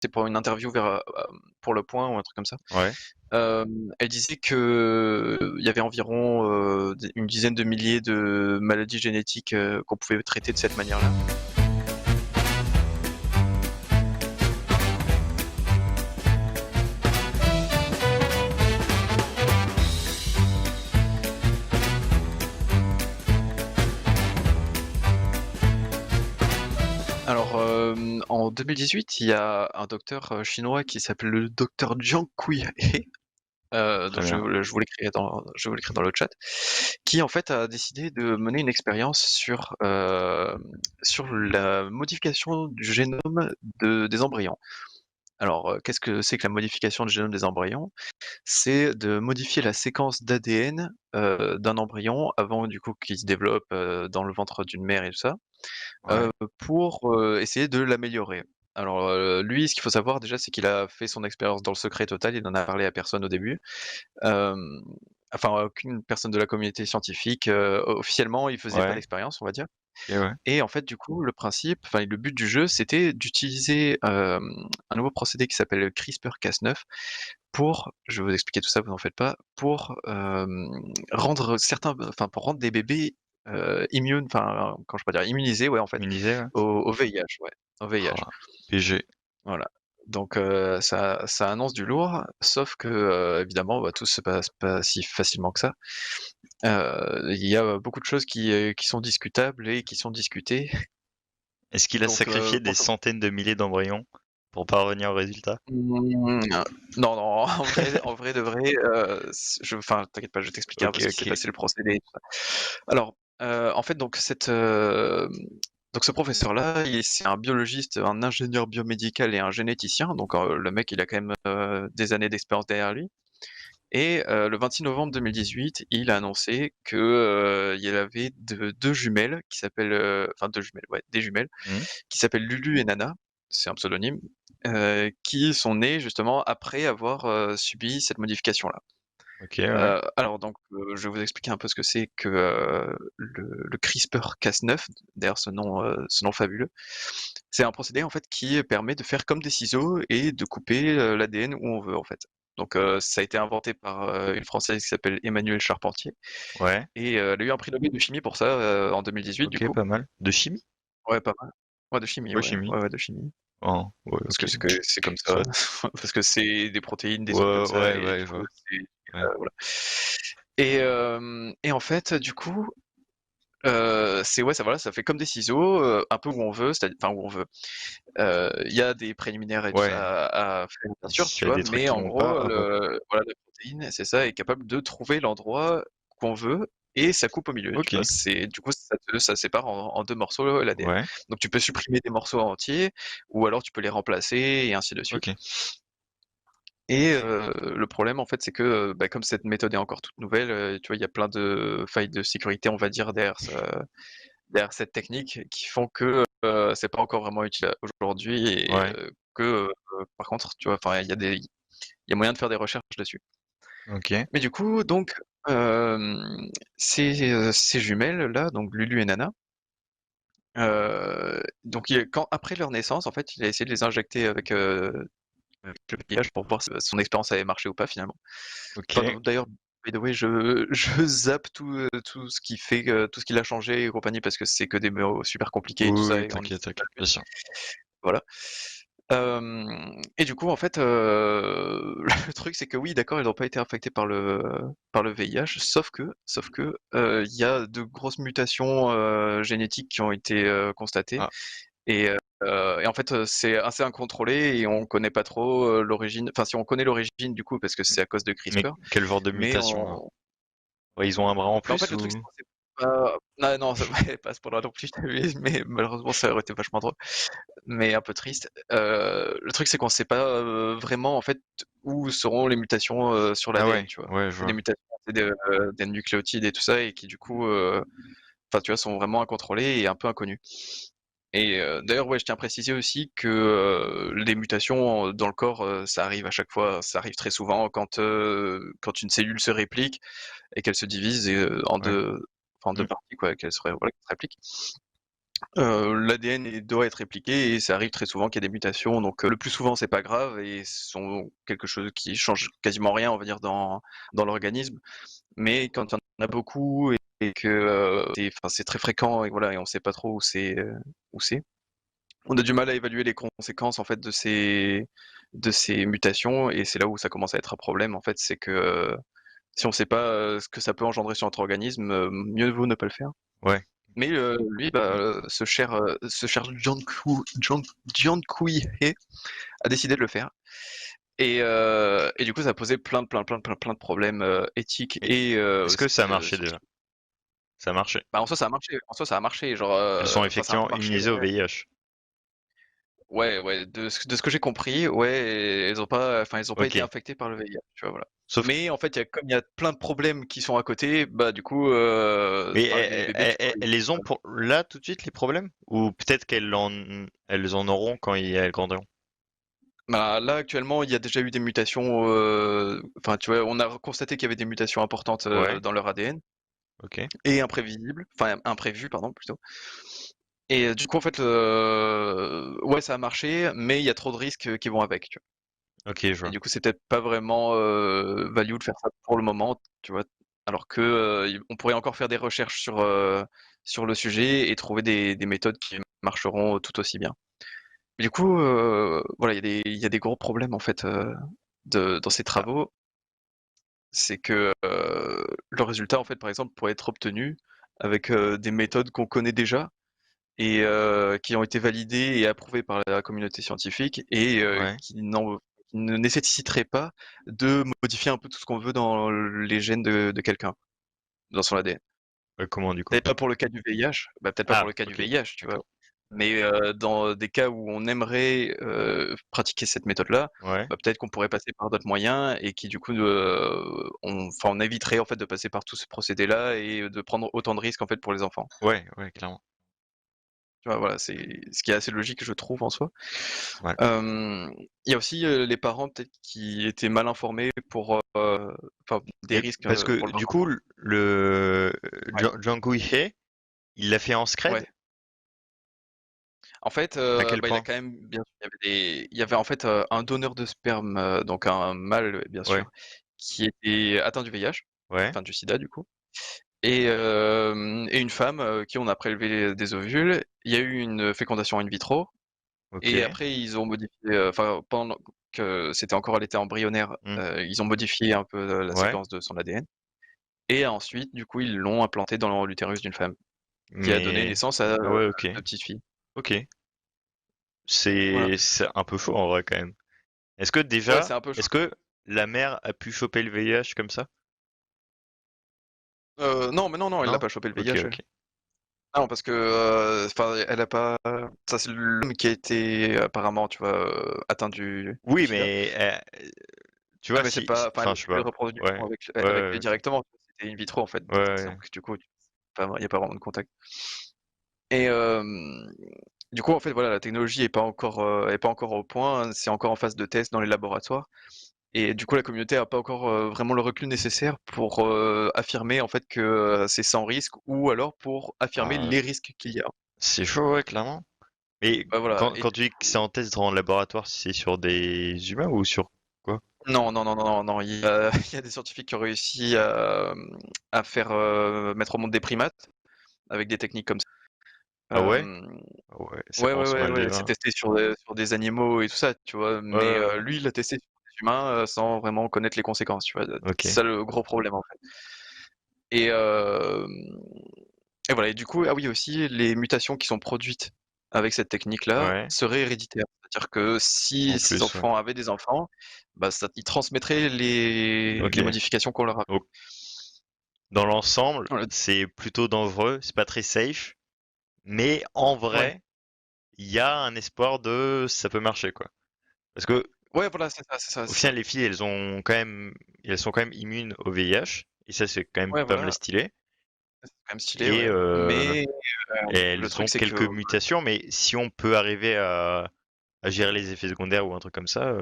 c'était pour une interview pour Le Point ou un truc comme ça. Ouais. Elle disait que il y avait environ, une dizaine de milliers de maladies génétiques, qu'on pouvait traiter de cette manière-là. Alors, en 2018, il y a un docteur, chinois qui s'appelle le docteur Jiang Qihe, Très donc bien. je vous l'écrire dans le chat, qui en fait a décidé de mener une expérience sur la modification du génome des embryons. Alors, qu'est-ce que c'est que la modification du génome des embryons? C'est de modifier la séquence d'ADN, d'un embryon avant du coup qu'il se développe, dans le ventre d'une mère et tout ça, Ouais. pour, essayer de l'améliorer. Alors, lui, ce qu'il faut savoir déjà, c'est qu'il a fait son expérience dans le secret total, il n'en a parlé à personne au début. Hem, enfin, aucune personne de la communauté scientifique, officiellement, il faisait pas Ouais. l'expérience, on va dire. OK, ouais. Et en fait, du coup, le but du jeu, c'était d'utiliser, un nouveau procédé qui s'appelle CRISPR-Cas9 pour je vais vous expliquer tout ça, vous en faites pas, pour, pour rendre des bébés, quand je peux dire, immunisés, ouais, en fait, Immunisé, ouais. au VIH, ouais, au VIH. Ah, BG. Voilà. Donc ça annonce du lourd, sauf que, évidemment, bah, tout se passe pas si facilement que ça. Il y a beaucoup de choses qui sont discutables et qui sont discutées. Est-ce qu'il a Donc sacrifié des pour centaines de milliers d'embryons pour parvenir au résultat? Mmh, non, non, en vrai de vrai, t'inquiète pas, je vais t'expliquer un peu OK, ce qui s'est OK. passé, le procédé et tout ça. Alors, en fait, donc ce professeur-là, c'est un biologiste, un ingénieur biomédical et un généticien, donc le mec, il a quand même, des années d'expérience derrière lui et le 26 novembre 2018, il a annoncé que, il y avait 2 jumelles qui s'appellent, enfin 2 jumelles, ouais, des jumelles Mmh. qui s'appellent Lulu et Nana, c'est un pseudonyme, qui sont nées justement après avoir, subi cette modification-là. OK, ouais. Alors donc, je vais vous expliquer un peu ce que c'est que, le CRISPR-Cas9, d'ailleurs ce nom fabuleux. C'est un procédé en fait qui permet de faire comme des ciseaux et de couper, l'ADN où on veut en fait. Donc, ça a été inventé par, une Française qui s'appelle Emmanuelle Charpentier Ouais. et elle a eu un prix Nobel de chimie pour ça, en 2018 du OK, coup. pas mal. De chimie? Ouais, pas mal. Ouais, de chimie, Ouais, ouais. chimie. Ouais, ouais, de chimie. Oh, ouais, Parce OK. que c'est comme ça, Soit. parce que c'est des protéines, des trucs comme Ouais, ça ouais, et ouais, du je coup, vois. Ouais. voilà et en fait, du coup, c'est ouais, ça voilà, ça fait comme des ciseaux, un peu où on veut, où on veut. Il y a des préliminaires et tout Ouais. ça à faire bien sûr, S'il tu y a vois? des trucs Mais qui en vont pas, gros, hop, hop. la protéine, c'est ça, est capable de trouver l'endroit qu'on veut et ça coupe au milieu, tu vois? OK. C'est du coup, ça sépare en 2 morceaux l'ADN. Ouais. Donc tu peux supprimer des morceaux entiers ou alors tu peux les remplacer et ainsi de suite. OK. Et le problème, en fait, c'est que, bah, comme cette méthode est encore toute nouvelle, tu vois, il y a plein de failles de sécurité, on va dire, derrière cette technique qui font que, c'est pas encore vraiment utile aujourd'hui et Ouais. que, par contre, tu vois, enfin, il y a moyen de faire des recherches dessus. OK. Mais du coup, donc, ces jumelles-là, donc Lulu et Nana, donc après leur naissance, en fait, il a essayé de les injecter avec le VIH pour voir si son expérience avait marché ou pas finalement. OK. Enfin, d'ailleurs, by the way, je zappe tout ce qui fait, tout ce qu'il a changé et compagnie parce que c'est que des mots super compliqués et tout Oui, ça oui, et on t'inquiète, c'est pas t'inquiète, le bien but. sûr. Voilà. Et du coup, en fait, le truc, c'est que oui, d'accord, ils n'ont pas été infectés par le VIH, sauf que, il y a de grosses mutations, génétiques qui ont été, constatées Ah, et en fait, c'est assez incontrôlé et on connaît pas trop, l'origine enfin si on connaît l'origine du coup parce que c'est à cause de mais CRISPR, quel genre de mais mutation, là? Ouais, ils ont un bras en bah, en fait, plus le truc, c'est ou? qu'on sait pas non, non, ça ouais, pas à ce point-là non plus, je t'abuse, mais malheureusement, ça aurait été vachement drôle. Mais un peu triste. Le truc, c'est qu'on sait pas, vraiment, en fait, où seront les mutations, sur Ah l'ADN, ouais, tu vois? ouais, je C'est des vois. mutations, c'est des nucléotides et tout ça et qui du coup, enfin, tu vois, sont vraiment incontrôlées et un peu inconnues. Et d'ailleurs, ouais, je tiens à préciser aussi que, les mutations, dans le corps, ça arrive à chaque fois, ça arrive très souvent quand une cellule se réplique et qu'elle se divise et Ouais. en 2 Mmh. parties quoi, qu'elle se réplique. l'ADN doit être répliqué et ça arrive très souvent qu'il y a des mutations. Donc le plus souvent c'est pas grave et ce sont quelque chose qui change quasiment rien, on va dire, dans l'organisme. Mais quand il y en a beaucoup et que c'est très fréquent et voilà, et on sait pas trop où c'est. On a du mal à évaluer les conséquences en fait de ces mutations et c'est là où ça commence à être un problème en fait, c'est que si on sait pas ce que ça peut engendrer sur notre organisme, mieux vaut ne pas le faire. Ouais. Mais lui, bah, ce cher Jiankui He a décidé de le faire. Et du coup, ça a posé plein de problèmes éthiques Mais et est-ce que aussi ça a marché déjà? scientifiques. Ça a marché. Bah, en soi, ça a marché. En soi, ça a marché. Genre, Elles sont enfin, ça a un effectivement peu marché. immunisées au VIH. Ouais, ouais. De ce que j'ai compris, ouais, elles ont pas été Ok. infectées par le VIH. Tu vois, voilà. Sauf, Mais en fait, comme il y a plein de problèmes qui sont à côté, bah du coup, mais enfin, les bébés, tu vois, elles les ont pour là tout de suite les problèmes? Ou peut-être elles en auront quand elles grandiront? bah, là, actuellement, il y a déjà eu des mutations. Enfin, tu vois, on a constaté qu'il y avait des mutations importantes Ouais. dans leur ADN Ok. et imprévisibles, enfin imprévues, pardon, plutôt. Et du coup, en fait, ouais, ça a marché, mais il y a trop de risques qui vont avec. Tu vois. Ok, je Et vois. du coup, c'est peut-être pas vraiment value de faire ça pour le moment, tu vois. Alors que on pourrait encore faire des recherches sur le sujet et trouver des méthodes qui marcheront tout aussi bien. Mais du coup, voilà, il y a des gros problèmes en fait dans ces Ah, travaux. C'est que le résultat, en fait, par exemple, pourrait être obtenu avec des méthodes qu'on connaît déjà et qui ont été validées et approuvées par la communauté scientifique et ouais. qui ne nécessiteraient pas de modifier un peu tout ce qu'on veut dans les gènes de quelqu'un, dans son ADN. Comment du coup? Peut-être pas pour le cas du VIH, bah, peut-être pas pour Ah, le cas du ok. VIH, tu vois. D'accord. Mais dans des cas où on aimerait pratiquer cette méthode-là, Ouais. bah, peut-être qu'on pourrait passer par d'autres moyens et qui du coup, on éviterait en fait de passer par tout ce procédé-là et de prendre autant de risques en fait pour les enfants. Ouais, ouais, clairement. Tu vois, voilà, c'est ce qui est assez logique, je trouve, en soi. Ouais. Il y a aussi les parents peut-être qui étaient mal informés enfin, des Mais risques parce que pour leur du coup, enfant. Ouais, Django He, il l'a fait en scred? ouais. En fait, À quel bah, il a point? quand même bien sûr, il y avait en fait un donneur de sperme, donc un mâle, bien Ouais. sûr, qui était atteint du VIH, Ouais. enfin du sida du coup, et une femme qui on a prélevé des ovules. Il y a eu une fécondation in vitro, et Ok. après ils ont modifié, enfin pendant que c'était encore à l'état embryonnaire, Hmm. ils ont modifié un peu la Ouais. séquence de son ADN, et ensuite du coup ils l'ont implanté dans l'utérus d'une femme, qui a donné Mais naissance à ah ouais, ok. 2 petites filles. Ok. Voilà. C'est un peu faux en vrai quand même. Ouais, c'est un peu Est-ce chaud. que la mère a pu choper le VIH comme ça? Non, mais non, non, elle l'a Non? pas chopé le Ok, VIH, elle. ok. Non, parce que, enfin, elle a pas. Ça, c'est l'homme qui a été apparemment, tu vois, atteint du Oui, SIDA. mais tu Ah, vois mais c'est si, pas. Enfin, elle enfin a je sais pas eu de pas. Ouais. reproduction Ouais, avec ouais, lui ok. directement. C'était in vitro en fait. Ouais, ouais. Donc du coup, il y a pas vraiment de contact. Et du coup, en fait, voilà, la technologie est pas encore au point. C'est encore en phase de test dans les laboratoires. Et du coup, la communauté a pas encore vraiment le recul nécessaire pour affirmer en fait que c'est sans risque ou alors pour affirmer Ah, les risques qu'il y a. c'est chaud, ouais, clairement. Mais Bah voilà. Et quand tu dis que c'est en test en laboratoire, c'est sur des humains ou sur quoi? non, non, non, non, non, non. Il y a des scientifiques qui ont réussi à faire mettre au monde des primates avec des techniques comme ça. Ah ouais? Euh, Ah ouais, ça ouais, ouais, commence ouais, mal ouais. C'est déjà. testé sur des animaux et tout ça, tu vois. Ouais, Mais ouais, ouais. lui, il l'a testé sur des humains sans vraiment connaître les conséquences, tu vois. C'est Ok. ça le gros problème en fait. Et, euh, et voilà. Et du coup, ah oui aussi, les mutations qui sont produites avec cette technique-là Ouais. seraient héréditaires. C'est-à-dire que En si ces plus, ouais. enfants avaient des enfants, bah ils transmettraient Ok. les modifications qu'on leur a. Donc, dans l'ensemble, Voilà. c'est plutôt dangereux, c'est pas très safe, mais en Ouais. vrai, il y a un espoir de ça peut marcher, quoi. Parce que Ouais, voilà, c'est ça, c'est ça, au c'est ça. final, les filles, elles sont quand même immunes au VIH, et ça, c'est quand même Ouais, pas mal voilà, stylé. c'est quand même stylé, Et, ouais. Mais et le elles ont truc, c'est que quelques mutations, mais si on peut arriver à gérer les effets secondaires ou un truc comme ça,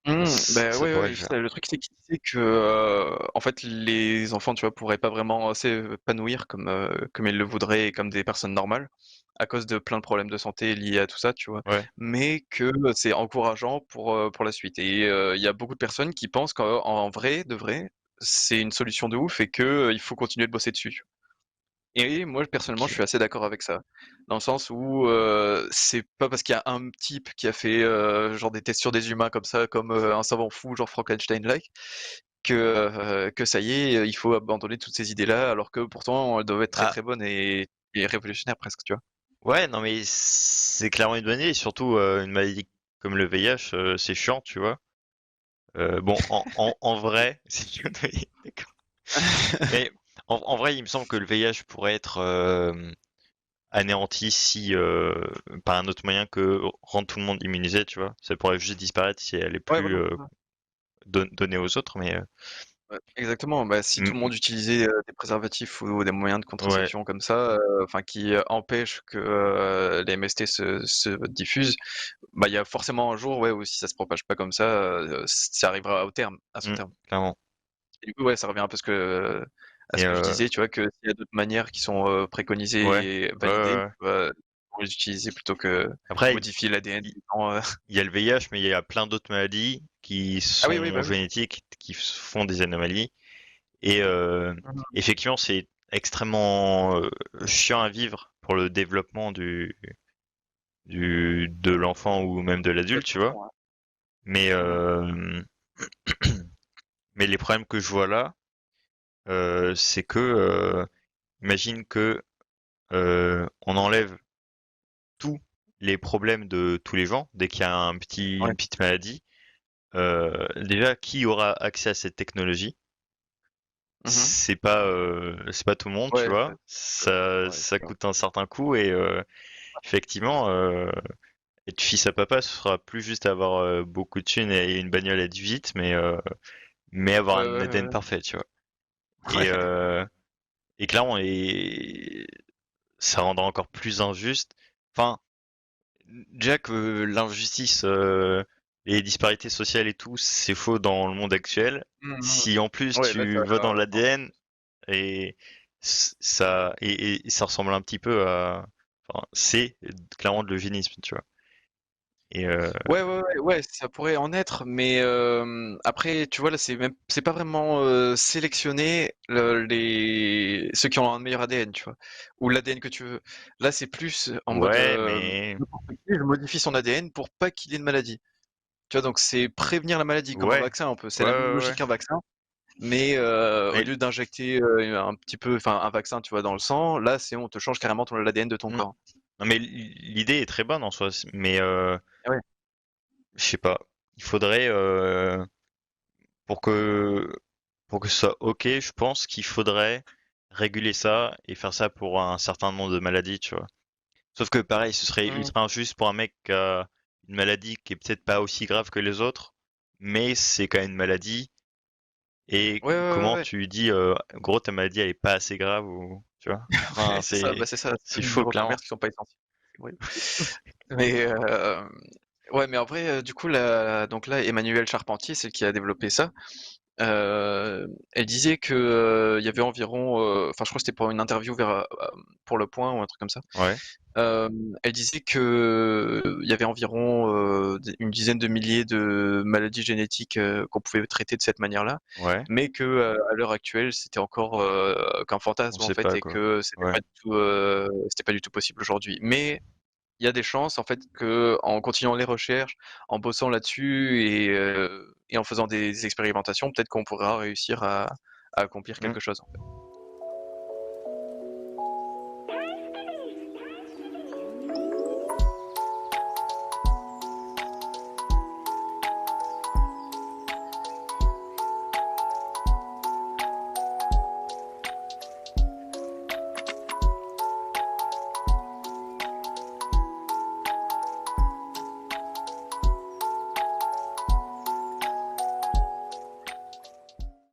bah ça ouais, pourrait ouais, le faire. le truc, c'est que en fait, les enfants, tu vois, pourraient pas vraiment s'épanouir comme ils le voudraient et comme des personnes normales. à cause de plein de problèmes de santé liés à tout ça, tu vois? Ouais. Mais que c'est encourageant pour la suite et il y a beaucoup de personnes qui pensent qu'en vrai de vrai, c'est une solution de ouf et que, il faut continuer de bosser dessus. Et moi, personnellement, je OK. suis assez d'accord avec ça. Dans le sens où, c'est pas parce qu'il y a un type qui a fait, genre des tests sur des humains comme ça, comme, un savant fou, genre Frankenstein-like, que ça y est, il faut abandonner toutes ces idées-là, alors que pourtant elles doivent être très, Ah, très bonnes et révolutionnaires presque, tu vois? ouais, non, mais c'est clairement une bonne idée et surtout, une maladie comme le VIH, c'est chiant, tu vois? Bon, en vrai, c'est une connerie, d'accord. Mais en vrai, il me semble que le VIH pourrait être, anéanti si, par un autre moyen que rendre tout le monde immunisé, tu vois? Ça pourrait juste disparaître si elle est Ouais, plus, voilà, c'est ça. donnée aux autres, mais, Ouais, exactement, bah, si tout le mmh, monde utilisait, des préservatifs ou des moyens de ouais, contraception comme ça, enfin qui, empêchent que, les MST se diffusent, bah, il y a forcément un jour, ouais, où si ça se propage pas comme ça, ça arrivera au terme à son mmh, terme. clairement. Et du coup, ouais, ça revient un peu à Et ce que je disais, tu vois? Que s'il y a d'autres manières qui sont, ouais, préconisées et ouais, ouais, validées, ouais. faut les utiliser plutôt que Après, modifier l'ADN il tout le temps, il y a le VIH, mais il y a plein d'autres maladies qui Ah oui, oui, sont bah, oui. génétiques, qui font des anomalies. Et Mmh. effectivement, c'est extrêmement chiant à vivre pour le développement de l'enfant ou même de Ouais, l'adulte, de tu toute vois. façon, ouais. Mais, Mmh. mais les problèmes que je vois là, c'est que, imagine que on enlève tous les problèmes de tous les gens dès qu'il y a Ouais. une petite maladie. Déjà, qui aura accès à cette technologie? Mmh. C'est pas tout le monde, tu Ouais, vois. ouais, c'est Ça sûr. coûte un certain coût et effectivement, être fils à papa, ce sera plus juste avoir beaucoup de thunes et une bagnole à 18, mais avoir Ouais, un ouais, ADN ouais, parfait, tu vois. Et, ouais. et clairement, ça rendra encore plus injuste. Enfin, déjà que l'injustice, les disparités sociales et tout, c'est faux dans le monde actuel. Mmh mh. Si en plus Ouais, là, ça tu vas dans non. l'ADN et et ça ressemble un petit peu à, enfin, c'est clairement de l'eugénisme, tu vois. Et Ouais, ouais, ouais, ouais, ça pourrait en être, mais après, tu vois, là, c'est pas vraiment, sélectionner les ceux qui ont un meilleur ADN, tu vois? Ou l'ADN que tu veux. Là, c'est plus en mode, ouais, mais n'importe qui, je modifie son ADN pour pas qu'il ait une maladie. Tu vois? Donc c'est prévenir la maladie comme un ouais, vaccin un peu. C'est ouais, la même ouais, ouais. logique qu'un vaccin, mais au Mais lieu d'injecter, un petit peu enfin un vaccin, tu vois, dans le sang, là, c'est on te change carrément ton l'ADN de ton hmm. corps. Non, mais l'idée est très bonne en soi, mais Ah ouais. je sais pas. Il faudrait pour que pour que ce soit ok, je pense qu'il faudrait réguler ça et faire ça pour un certain nombre de maladies, tu vois. Sauf que pareil, ce serait Mmh. ultra injuste pour un mec qui a une maladie qui est peut-être pas aussi grave que les autres, mais c'est quand même une maladie. Et Ouais, ouais, ouais, comment ouais. tu dis, gros, ta maladie, elle est pas assez grave ou, tu vois? Enfin, Ouais, c'est ça, bah, c'est ça, c'est c'est comme faux, dire aux clairement. commerces qui sont pas essentiels. Oui. Mais ouais, mais en vrai, du coup, donc là, Emmanuelle Charpentier, celle qui a développé ça, elle disait que, il y avait environ, enfin, je crois que c'était pour une interview pour Le Point ou un truc comme ça. Ouais, Elle disait que, il y avait environ, une dizaine de milliers de maladies génétiques, qu'on pouvait traiter de cette manière-là, ouais, mais que, à l'heure actuelle, c'était encore, qu'un on fantasme, en sait fait, pas, et quoi. que Ouais. c'était pas du tout possible aujourd'hui. Mais il y a des chances, en fait, que en continuant les recherches, en bossant là-dessus et en faisant des expérimentations, peut-être qu'on pourra réussir à accomplir Mmh. quelque chose.